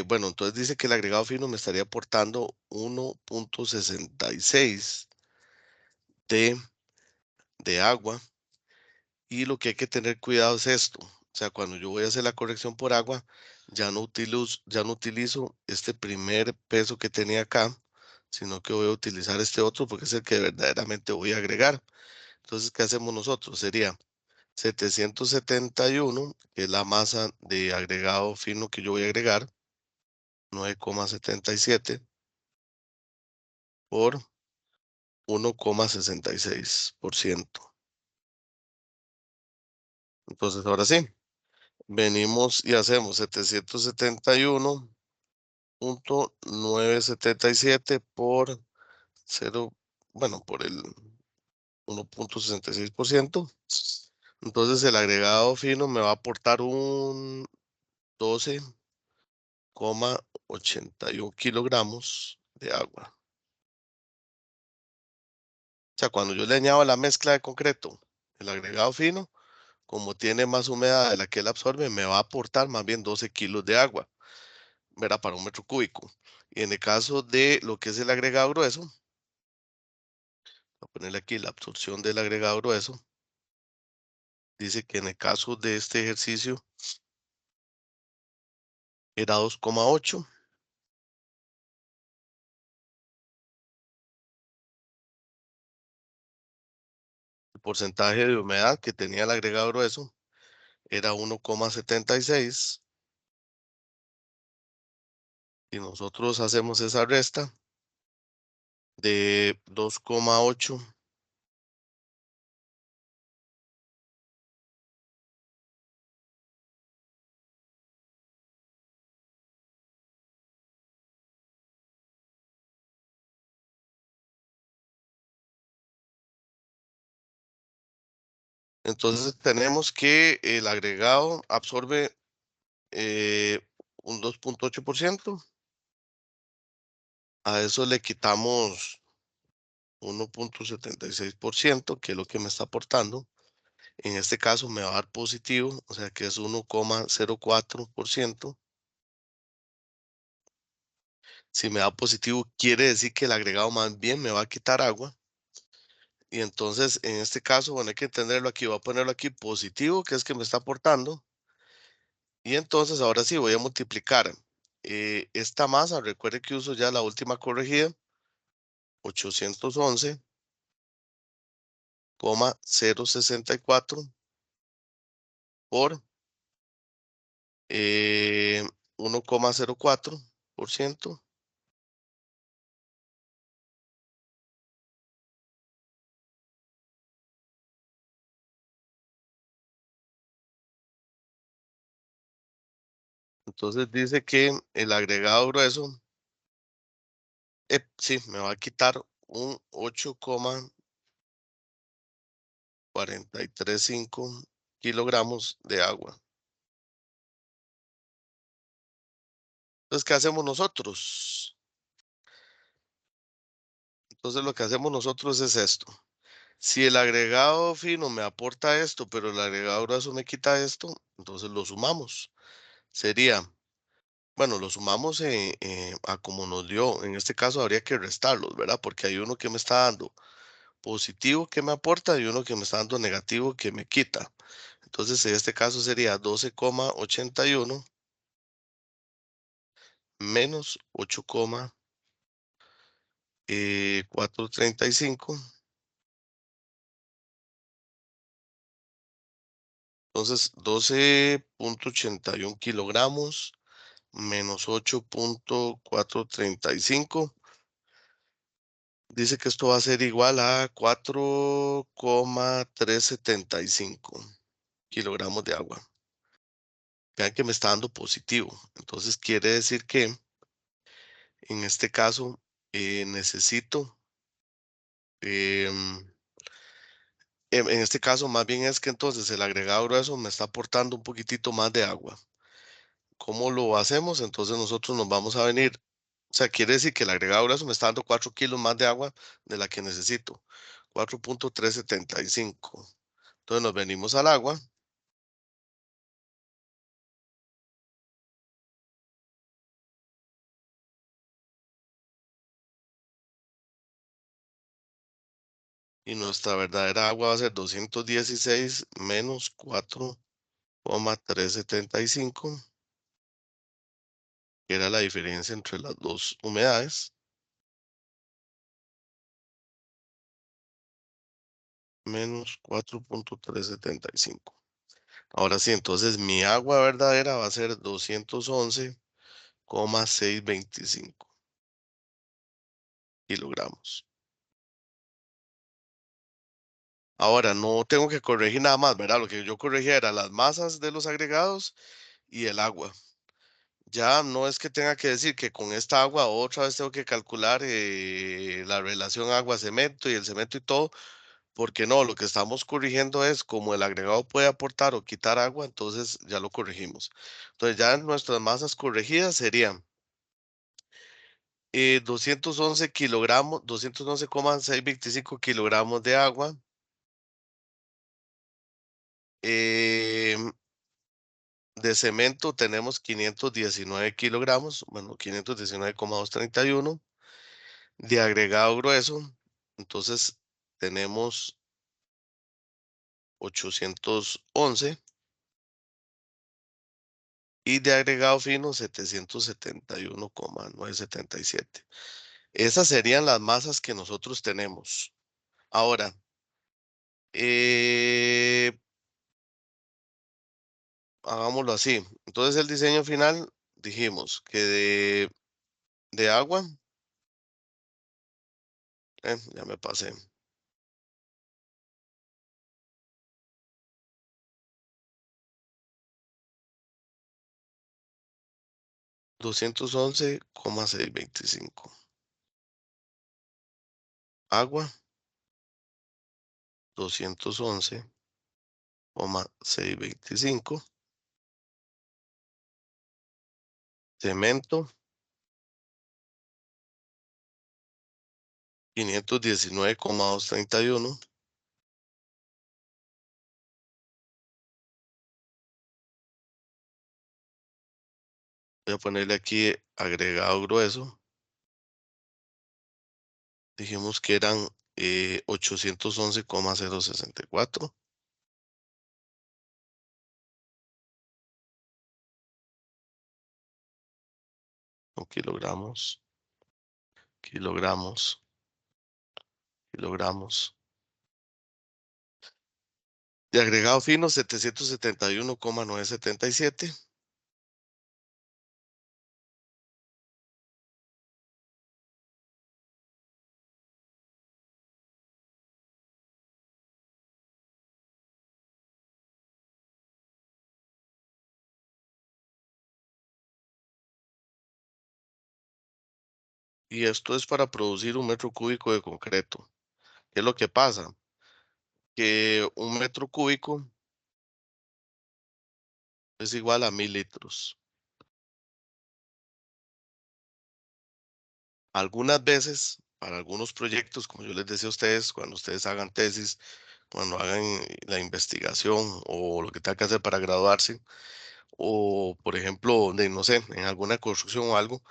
bueno, entonces dice que el agregado fino me estaría aportando 1,66 de, de agua. Y lo que hay que tener cuidado es esto. O sea, cuando yo voy a hacer la corrección por agua, ya no utilizo este primer peso que tenía acá, sino que voy a utilizar este otro porque es el que verdaderamente voy a agregar. Entonces, ¿qué hacemos nosotros? Sería 771, que es la masa de agregado fino que yo voy a agregar, 9,77 por 1,66%. Entonces, ahora sí, venimos y hacemos 771,977 por 0, bueno, por el 1,66%. Entonces el agregado fino me va a aportar un 12,81 kilogramos de agua. O sea, cuando yo le añado la mezcla de concreto, el agregado fino, como tiene más humedad de la que él absorbe, me va a aportar más bien 12 kilos de agua, ¿verdad? Para un metro cúbico. Y en el caso de lo que es el agregado grueso, voy a ponerle aquí la absorción del agregado grueso. Dice que en el caso de este ejercicio era 2,8. El porcentaje de humedad que tenía el agregado grueso era 1,76. Y nosotros hacemos esa resta de 2,8. Entonces tenemos que el agregado absorbe un 2,8%. A eso le quitamos 1,76%, que es lo que me está aportando. En este caso me va a dar positivo, o sea que es 1,04%. Si me da positivo, quiere decir que el agregado más bien me va a quitar agua. Y entonces, en este caso, bueno, hay que entenderlo aquí. Voy a ponerlo aquí positivo, que es que me está aportando. Y entonces, ahora sí, voy a multiplicar esta masa. Recuerde que uso ya la última corregida. 811,064 por 1,04%. Entonces dice que el agregado grueso, sí, me va a quitar un 8,435 kilogramos de agua. Entonces, ¿qué hacemos nosotros? Entonces, lo que hacemos nosotros es esto. Si el agregado fino me aporta esto, pero el agregado grueso me quita esto, entonces lo sumamos. Sería, bueno, lo sumamos a como nos dio. En este caso habría que restarlos, ¿verdad? Porque hay uno que me está dando positivo que me aporta y uno que me está dando negativo que me quita. Entonces, en este caso sería 12,81 menos 8,435. Entonces, 12,81 kilogramos menos 8,435. Dice que esto va a ser igual a 4,375 kilogramos de agua. Vean que me está dando positivo. Entonces quiere decir que en este caso necesito, em, en este caso más bien es que entonces el agregado grueso me está aportando un poquitito más de agua. ¿Cómo lo hacemos? Entonces nosotros nos vamos a venir, o sea, quiere decir que el agregado graso me está dando 4 kilos más de agua de la que necesito, 4,375. Entonces nos venimos al agua y nuestra verdadera agua va a ser 216 menos 4,375, que era la diferencia entre las dos humedades, menos 4,375. Ahora sí, entonces mi agua verdadera va a ser 211,625 kilogramos. Ahora, no tengo que corregir nada más, ¿verdad? Lo que yo corregía era las masas de los agregados y el agua. Ya no es que tenga que decir que con esta agua otra vez tengo que calcular la relación agua-cemento y el cemento y todo, porque no, lo que estamos corrigiendo es como el agregado puede aportar o quitar agua, entonces ya lo corregimos. Entonces ya nuestras masas corregidas serían 211 kilogramos, 211,625 kilogramos de agua. em, De cemento tenemos 519 kilogramos, bueno, 519,231. De agregado grueso, entonces tenemos 811. Y de agregado fino 771,977. Esas serían las masas que nosotros tenemos. Ahora, eh, hagámoslo así. Entonces el diseño final dijimos que de agua, ya me pasé. 211,625. Agua, 211,625. Cemento, 519,231. Voy a ponerle aquí agregado grueso. Dijimos que eran 811,064 kilogramos. Kilogramos. kilogramos. De agregado fino, 771,977. Y esto es para producir un metro cúbico de concreto. ¿Qué es lo que pasa? Que un metro cúbico es igual a 1000 litros. Algunas veces, para algunos proyectos, como yo les decía a ustedes, cuando ustedes hagan tesis, cuando hagan la investigación o lo que tengan que hacer para graduarse, o por ejemplo, de no sé, en alguna construcción o algo,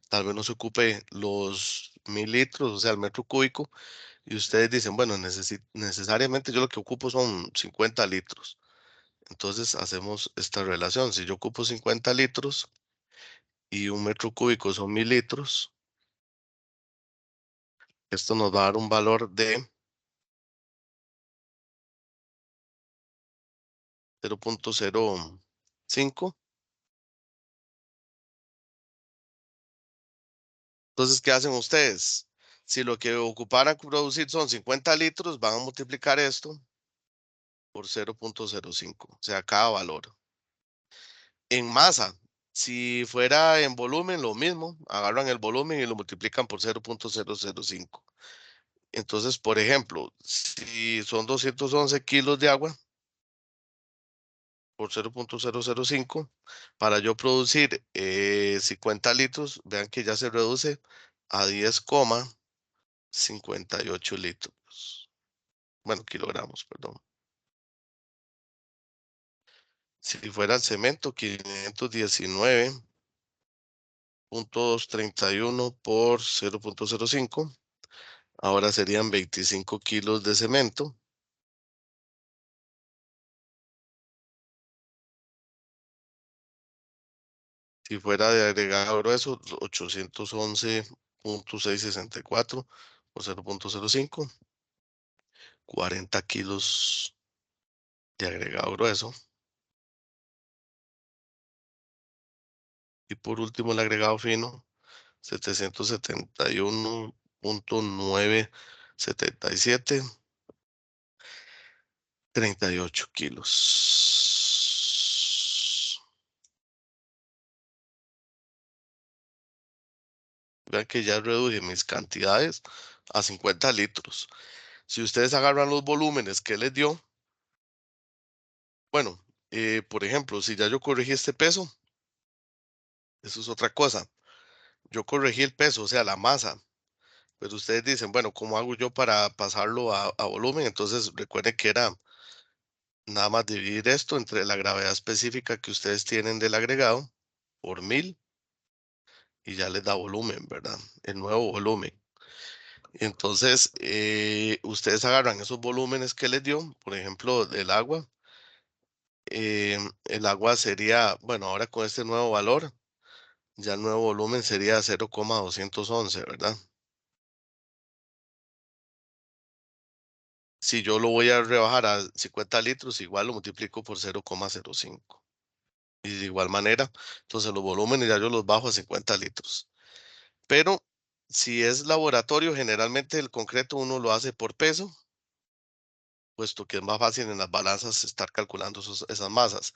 tal vez no se ocupe los 1000 litros, o sea, el metro cúbico, y ustedes dicen, bueno, necesariamente yo lo que ocupo son 50 litros. Entonces hacemos esta relación. Si yo ocupo 50 litros y un metro cúbico son 1000 litros, esto nos va a dar un valor de 0,05. Entonces, ¿qué hacen ustedes? Si lo que ocuparan producir son 50 litros, van a multiplicar esto por 0,05, o sea, cada valor. En masa, si fuera en volumen, lo mismo, agarran el volumen y lo multiplican por 0,005. Entonces, por ejemplo, si son 211 kilos de agua por 0,005, para yo producir 50 litros, vean que ya se reduce a 10,58 litros. Bueno, kilogramos, perdón. Si fuera el cemento, 519,231 por 0,05. Ahora serían 25 kilos de cemento. Si fuera de agregado grueso, 811,664 por 0,05. 40 kilos de agregado grueso. Y por último, el agregado fino, 771,977. 38 kilos. Vean que ya reduje mis cantidades a 50 litros. Si ustedes agarran los volúmenes que les dio, bueno, por ejemplo, si ya yo corregí este peso, eso es otra cosa. Yo corregí el peso, o sea, la masa. Pero ustedes dicen, bueno, ¿cómo hago yo para pasarlo a volumen? Entonces recuerden que era nada más dividir esto entre la gravedad específica que ustedes tienen del agregado por 1000 y ya les da volumen, ¿verdad? El nuevo volumen. Entonces, ustedes agarran esos volúmenes que les dio, por ejemplo, del agua. El agua sería, bueno, ahora con este nuevo valor, ya el nuevo volumen sería 0,211, ¿verdad? Si yo lo voy a rebajar a 50 litros, igual lo multiplico por 0,05. Y de igual manera, entonces los volúmenes ya yo los bajo a 50 litros. Pero si es laboratorio, generalmente el concreto uno lo hace por peso, puesto que es más fácil en las balanzas estar calculando esas masas.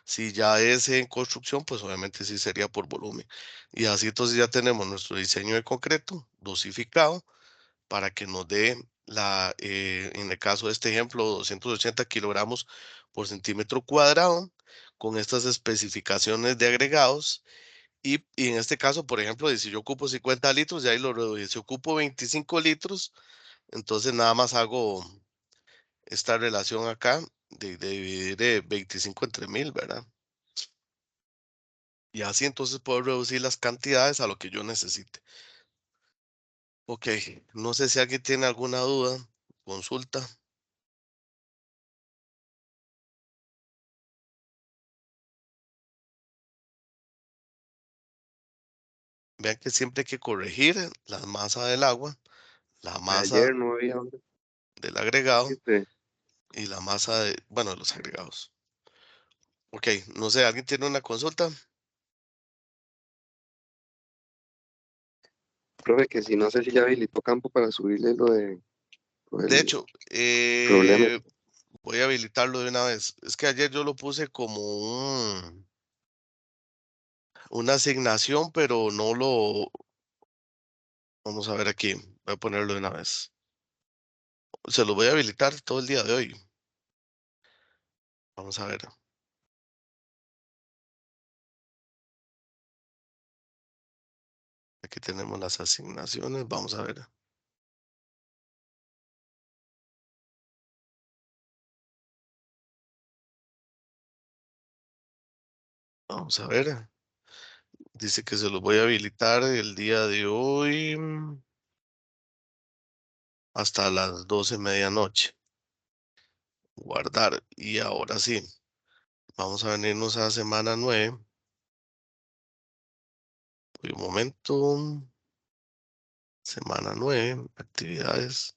Si ya es en construcción, pues obviamente sí sería por volumen. Y así entonces ya tenemos nuestro diseño de concreto dosificado para que nos dé en el caso de este ejemplo, 280 kilogramos por centímetro cuadrado, con estas especificaciones de agregados. Y en este caso, por ejemplo, si yo ocupo 50 litros, ya ahí lo reduje. Si ocupo 25 litros, entonces nada más hago esta relación acá de dividir 25 entre 1000, ¿verdad? Y así entonces puedo reducir las cantidades a lo que yo necesite. Ok, no sé si alguien tiene alguna duda, consulta. Vean que siempre hay que corregir la masa del agua, la masa Ayer no había dónde del agregado irte. y la masa de, bueno, de los agregados. Ok, no sé, ¿alguien tiene una consulta? Profe, que si no sé si ya habilitó campo para subirle lo De del hecho, problema. voy a habilitarlo de una vez. Es que ayer yo lo puse como una asignación, pero no lo, vamos a ver aquí, voy a ponerlo de una vez. Se lo voy a habilitar todo el día de hoy. Vamos a ver. Aquí tenemos las asignaciones. Vamos a ver. Vamos a ver. Dice que se los voy a habilitar el día de hoy hasta las 12 medianoche. Guardar. Y ahora sí, vamos a venirnos a semana 9. Un momento. Semana 9, actividades.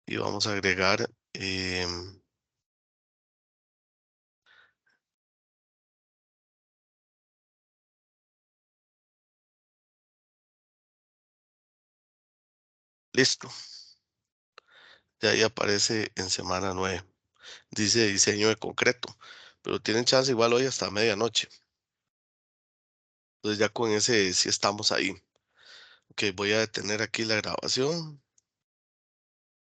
Y vamos a agregar. Listo. De ahí aparece en semana 9. Dice diseño de concreto. Pero tienen chance igual hoy hasta medianoche. Entonces ya con ese sí estamos ahí. Ok, voy a detener aquí la grabación.